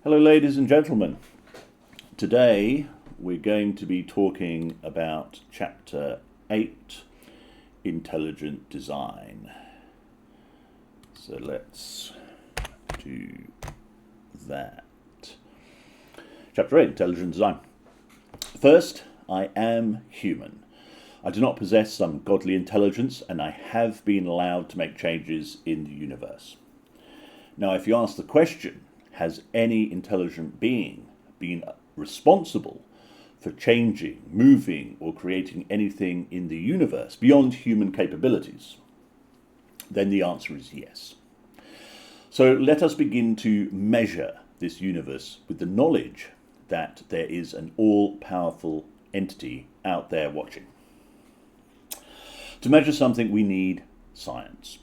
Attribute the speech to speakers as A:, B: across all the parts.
A: Hello, ladies and gentlemen. Today we're going to be talking about Chapter 8, Intelligent Design. So let's do that. Chapter 8, Intelligent Design. First, I am human. I do not possess some godly intelligence, and I have been allowed to make changes in the universe. Now, if you ask the question, has any intelligent being been responsible for changing, moving, or creating anything in the universe beyond human capabilities? Then the answer is yes. So let us begin to measure this universe with the knowledge that there is an all-powerful entity out there watching. To measure something, we need science.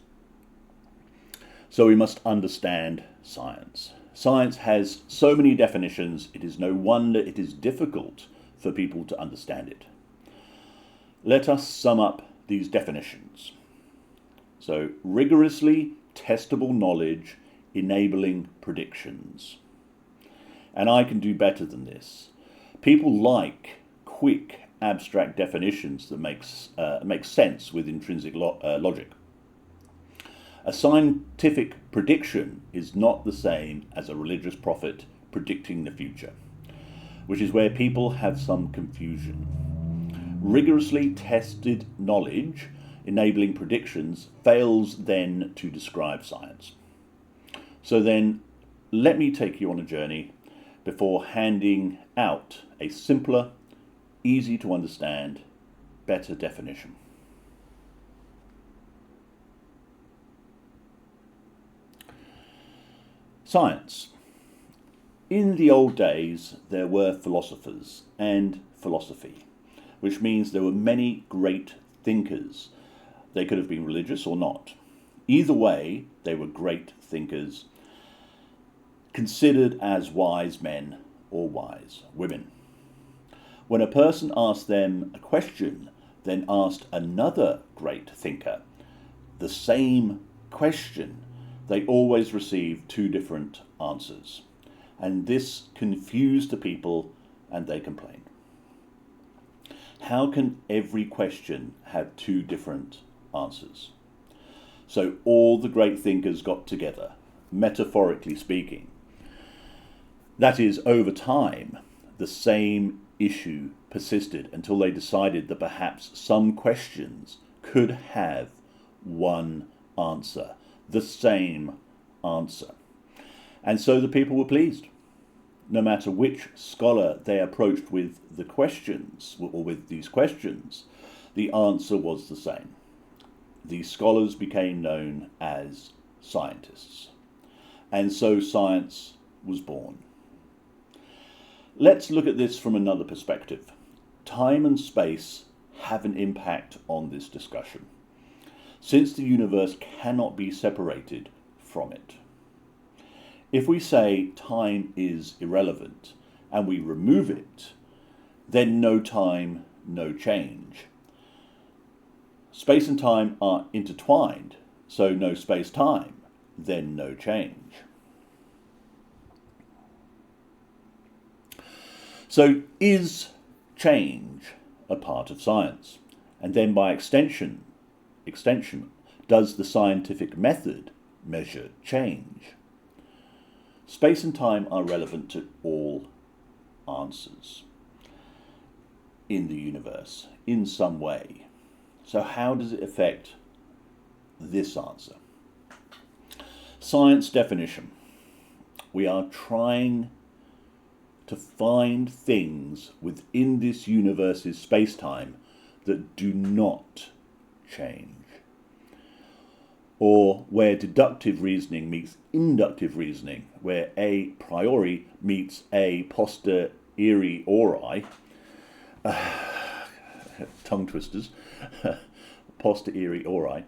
A: So we must understand science. Science has so many definitions, it is no wonder it is difficult for people to understand it. Let us sum up these definitions. So, rigorously testable knowledge enabling predictions. And I can do better than this. People like quick, abstract definitions that make sense with intrinsic logic. A scientific prediction is not the same as a religious prophet predicting the future, which is where people have some confusion. Rigorously tested knowledge enabling predictions fails then to describe science. So then, let me take you on a journey before handing out a simpler, easy to understand, better definition. Science. In the old days, there were philosophers and philosophy, which means there were many great thinkers. They could have been religious or not. Either way, they were great thinkers, considered as wise men or wise women. When a person asked them a question, then asked another great thinker the same question, they always received two different answers. And this confused the people and they complained. How can every question have two different answers? So all the great thinkers got together, metaphorically speaking. That is, over time, the same issue persisted until they decided that perhaps some questions could have one answer, the same answer. And so the people were pleased. No matter which scholar they approached with the questions, or with these questions, the answer was the same. These scholars became known as scientists. And so science was born. Let's look at this from another perspective. Time and space have an impact on this discussion, since the universe cannot be separated from it. If we say time is irrelevant and we remove it, then no time, no change. Space and time are intertwined, so no space-time, then no change. So is change a part of science? And then by extension, does the scientific method measure change? Space and time are relevant to all answers in the universe in some way. So how does it affect this answer? Science definition. We are trying to find things within this universe's space-time that do not change, or where deductive reasoning meets inductive reasoning, where a priori meets a posteriori, tongue twisters, posteriori,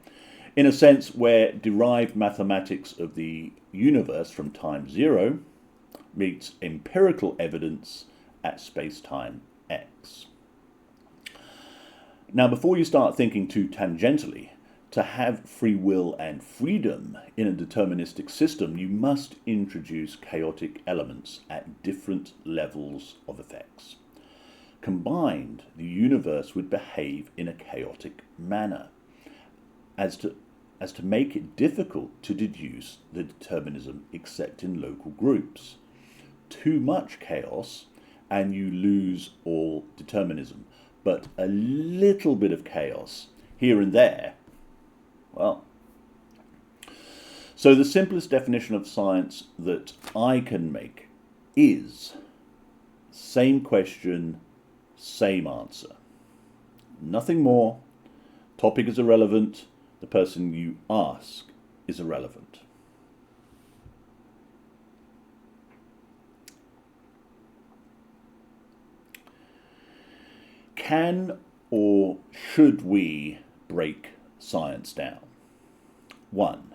A: in a sense where derived mathematics of the universe from time zero meets empirical evidence at space-time X. Now, before you start thinking too tangentially, To have free will and freedom in a deterministic system, you must introduce chaotic elements at different levels of effects. Combined, the universe would behave in a chaotic manner, as to make it difficult to deduce the determinism except in local groups. Too much chaos and you lose all determinism, but a little bit of chaos here and there, well. So the simplest definition of science that I can make is same question, same answer. Nothing more. Topic is irrelevant. The person you ask is irrelevant. Can or should we break science down? 1.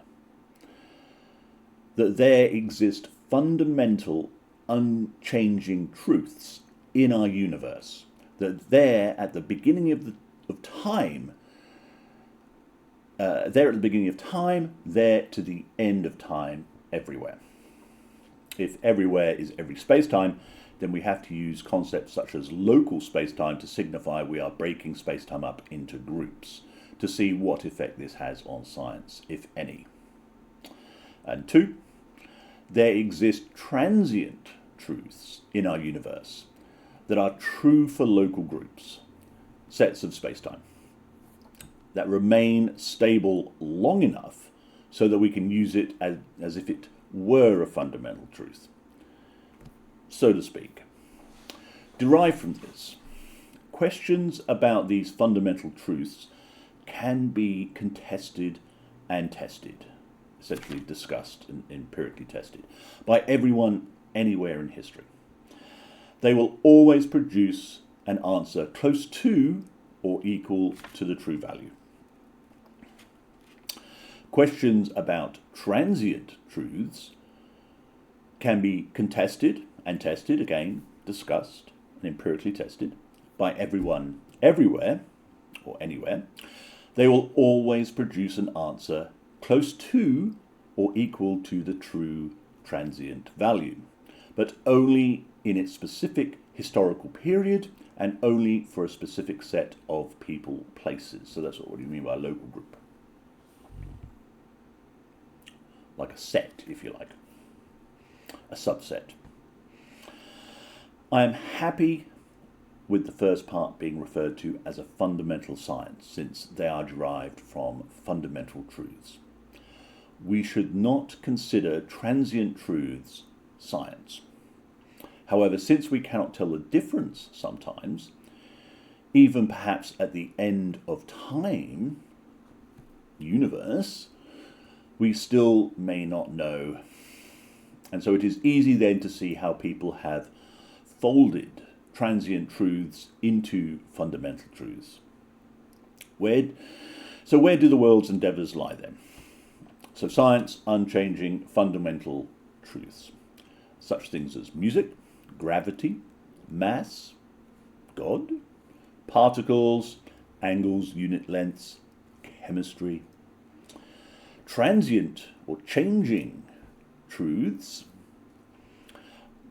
A: That there exist fundamental, unchanging truths in our universe. That there, at the beginning of time, there at the beginning of time, there to the end of time, everywhere. If everywhere is every space-time, then we have to use concepts such as local space-time to signify we are breaking space-time up into groups to see what effect this has on science, if any. And 2, there exist transient truths in our universe that are true for local groups, sets of space-time, that remain stable long enough so that we can use it as if it were a fundamental truth, so to speak. Derived from this, questions about these fundamental truths can be contested and tested, essentially discussed and empirically tested, by everyone anywhere in history. They will always produce an answer close to or equal to the true value. Questions about transient truths can be contested and tested, again, discussed and empirically tested by everyone everywhere or anywhere. They will always produce an answer close to or equal to the true transient value, but only in its specific historical period and only for a specific set of people, places. So that's what we mean by a local group. Like a set, if you like. A subset. I am happy with the first part being referred to as a fundamental science, since they are derived from fundamental truths. We should not consider transient truths science. However, since we cannot tell the difference sometimes, even perhaps at the end of time, universe, we still may not know. And so it is easy then to see how people have folded transient truths into fundamental truths. Where do the world's endeavours lie then? So science, unchanging, fundamental truths. Such things as music, gravity, mass, God, particles, angles, unit lengths, chemistry. Transient or changing truths,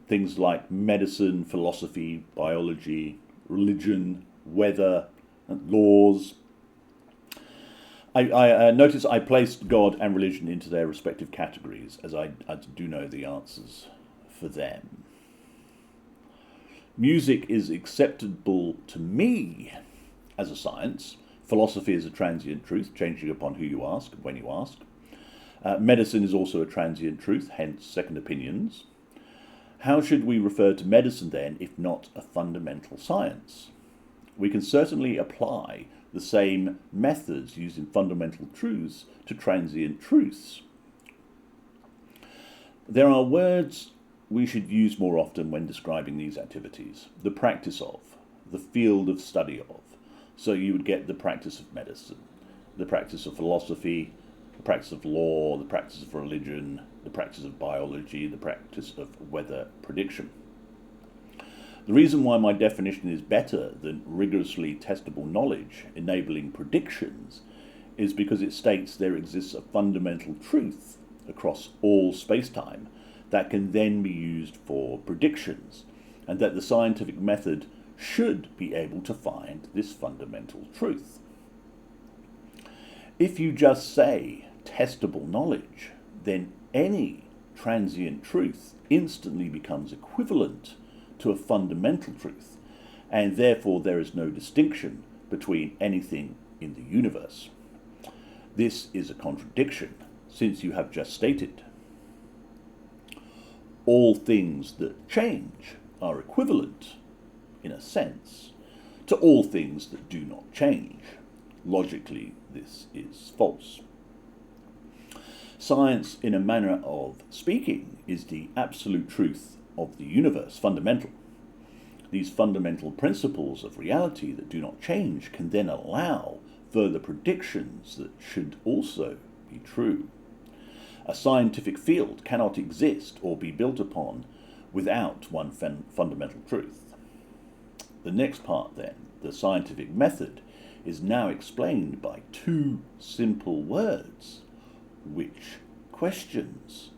A: things like medicine, philosophy, biology, religion, weather, laws. I notice I placed God and religion into their respective categories, as I do know the answers for them. Music is acceptable to me as a science. Philosophy is a transient truth, changing upon who you ask and when you ask. Medicine is also a transient truth, hence second opinions. How should we refer to medicine then, if not a fundamental science? We can certainly apply the same methods used in fundamental truths to transient truths. There are words we should use more often when describing these activities. The practice of, the field of study of. So you would get the practice of medicine, the practice of philosophy, the practice of law, the practice of religion, the practice of biology, the practice of weather prediction. The reason why my definition is better than rigorously testable knowledge enabling predictions is because it states there exists a fundamental truth across all space-time that can then be used for predictions, and that the scientific method should be able to find this fundamental truth. If you just say testable knowledge, then any transient truth instantly becomes equivalent to a fundamental truth, and therefore there is no distinction between anything in the universe. This is a contradiction, since you have just stated all things that change are equivalent, in a sense, to all things that do not change. Logically, this is false. Science, in a manner of speaking, is the absolute truth of the universe, fundamental. These fundamental principles of reality that do not change can then allow further predictions that should also be true. A scientific field cannot exist or be built upon without one fundamental truth. The next part, then, the scientific method, is now explained by two simple words: which questions.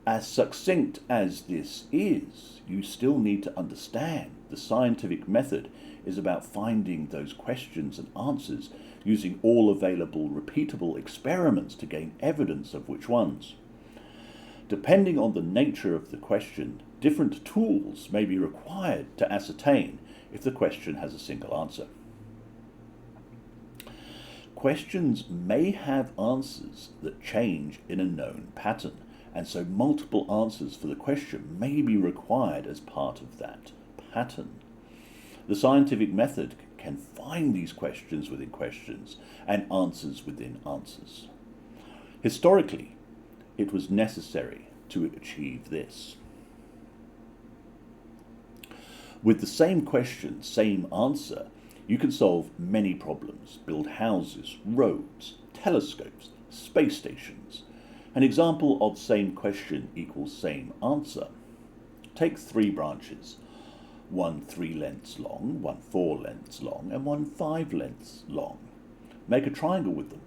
A: As succinct as this is, you still need to understand the scientific method is about finding those questions and answers using all available repeatable experiments to gain evidence of which ones. Depending on the nature of the question, different tools may be required to ascertain if the question has a single answer. Questions may have answers that change in a known pattern, and so multiple answers for the question may be required as part of that pattern. The scientific method can find these questions within questions and answers within answers. Historically, it was necessary to achieve this. With the same question, same answer, you can solve many problems, build houses, roads, telescopes, space stations. An example of same question equals same answer. Take 3 branches, one 3 lengths long, one 4 lengths long, and one 5 lengths long. Make a triangle with them.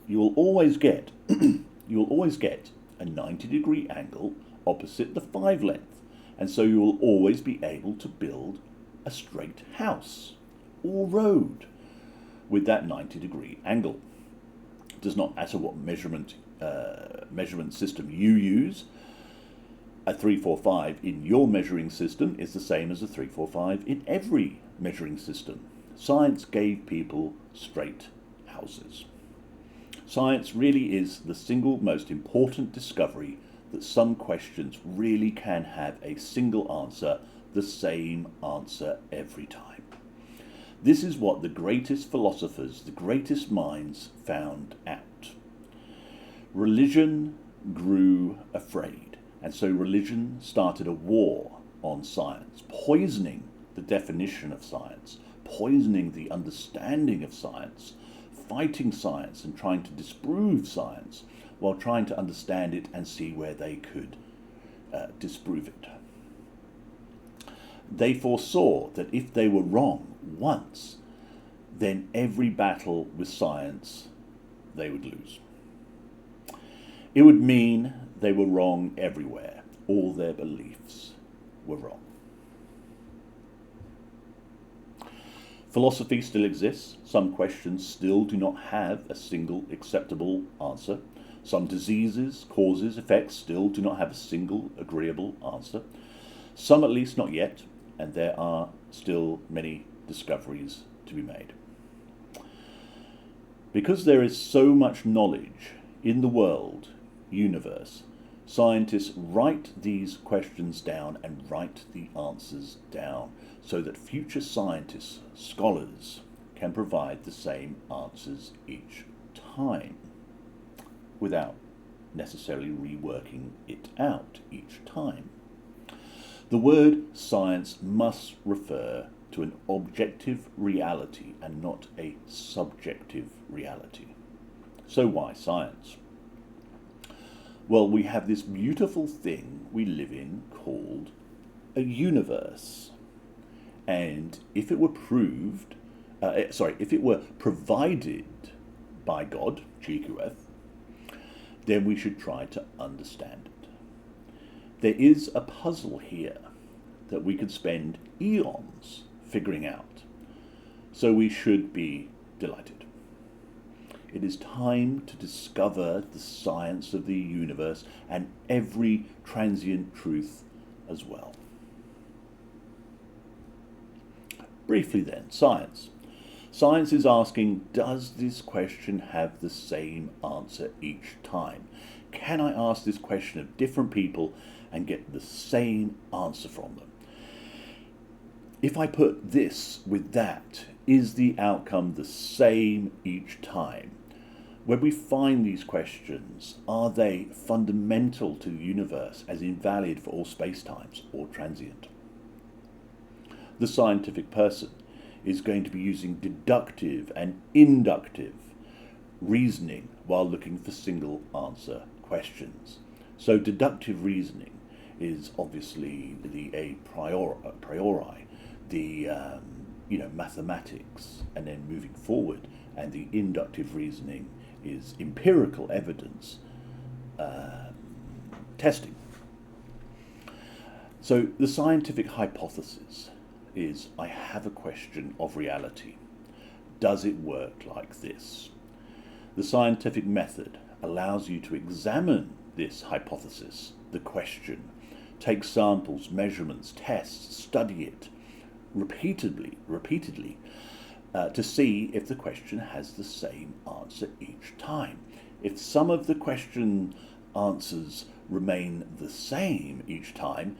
A: You will always get a 90-degree angle opposite the 5 length, and so you will always be able to build a straight house or road with that 90-degree angle. It does not matter what measurement system you use. A 345 in your measuring system is the same as a 345 in every measuring system. Science gave people straight houses. Science really is the single most important discovery that some questions really can have a single answer, the same answer every time. This is what the greatest philosophers, the greatest minds found out. Religion grew afraid, and so religion started a war on science, poisoning the definition of science, poisoning the understanding of science, fighting science and trying to disprove science, while trying to understand it and see where they could disprove it. They foresaw that if they were wrong once, then every battle with science they would lose. It would mean they were wrong everywhere. All their beliefs were wrong. Philosophy still exists. Some questions still do not have a single acceptable answer. Some diseases, causes, effects still do not have a single agreeable answer. Some at least not yet, and there are still many discoveries to be made. Because there is so much knowledge in the world, universe, scientists write these questions down and write the answers down so that future scientists, scholars, can provide the same answers each time without necessarily reworking it out each time. The word science must refer to an objective reality and not a subjective reality. So why science? Well, we have this beautiful thing we live in called a universe. And if it were proved if it were provided by God, GQF, then we should try to understand it. There is a puzzle here that we could spend eons figuring out, so we should be delighted. It is time to discover the science of the universe and every transient truth as well. Briefly then, science. Science is asking, does this question have the same answer each time? Can I ask this question of different people and get the same answer from them? If I put this with that, is the outcome the same each time? When we find these questions, are they fundamental to the universe, as invalid for all spacetimes, or transient? The scientific person is going to be using deductive and inductive reasoning while looking for single answer questions. So deductive reasoning is obviously the a priori, the mathematics, and then moving forward, and the inductive reasoning is empirical evidence testing. So the scientific hypothesis is, I have a question of reality. Does it work like this? The scientific method allows you to examine this hypothesis, the question, take samples, measurements, tests, study it repeatedly, to see if the question has the same answer each time. If some of the question answers remain the same each time,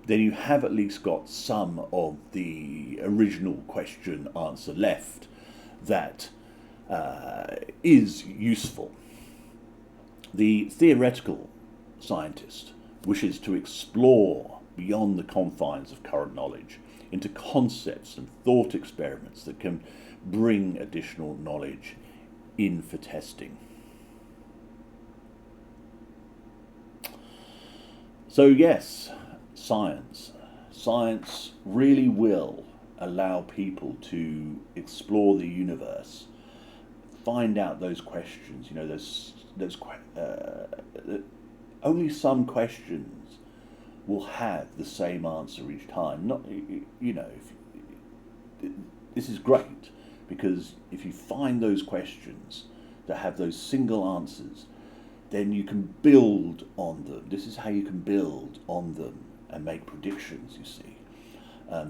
A: then you have at least got some of the original question answer left that is useful. The theoretical scientist wishes to explore beyond the confines of current knowledge into concepts and thought experiments that can bring additional knowledge in for testing. So yes, science really will allow people to explore the universe, find out those questions. Only some questions will have the same answer each time. This is great, because if you find those questions that have those single answers, then you can build on them. This is how you can build on them and make predictions, you see.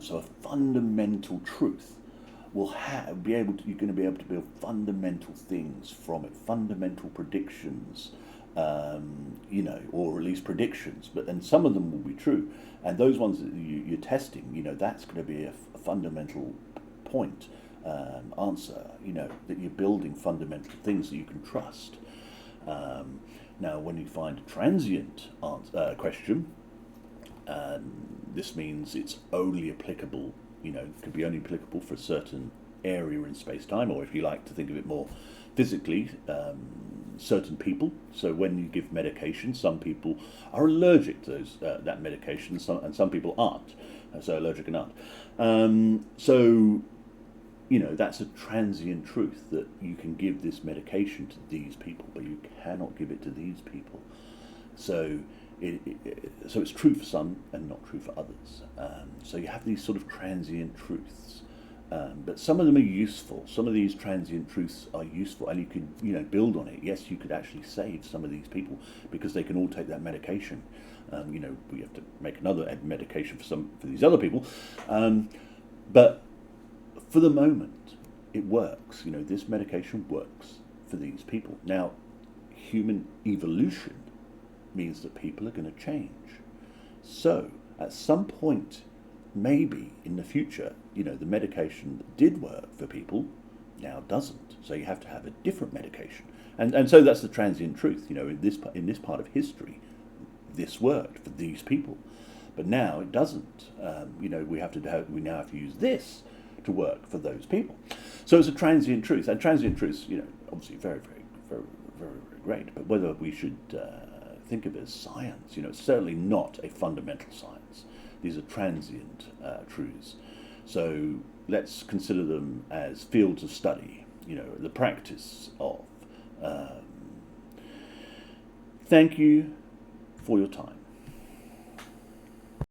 A: So a fundamental truth will you're going to be able to build fundamental things from it, fundamental predictions, or at least predictions, and some of them will be true. And those ones that you're testing, that's going to be a fundamental point, answer, that you're building fundamental things that you can trust. Now, when you find a transient question, this means it's only applicable, could be only applicable for a certain area in space-time, or if you like to think of it more physically, certain people. So when you give medication, some people are allergic to that medication, and some people aren't, so allergic and aren't. That's a transient truth, that you can give this medication to these people, but you cannot give it to these people. So it's true for some and not true for others. So you have these sort of transient truths, but some of them are useful. Some of these transient truths are useful, and you could build on it. Yes, you could actually save some of these people because they can all take that medication. We have to make another medication for these other people, but for the moment, it works. This medication works for these people. Now, human evolution means that people are going to change. So, at some point, maybe in the future, the medication that did work for people now doesn't. So you have to have a different medication. And so that's the transient truth. In this part of history, this worked for these people, but now it doesn't. We now have to use this to work for those people. So it's a transient truth. And transient truths, obviously very, very, very, very, very great. But whether we should think of it as science, it's certainly not a fundamental science. These are transient truths. So, let's consider them as fields of study, the practice of. Thank you for your time.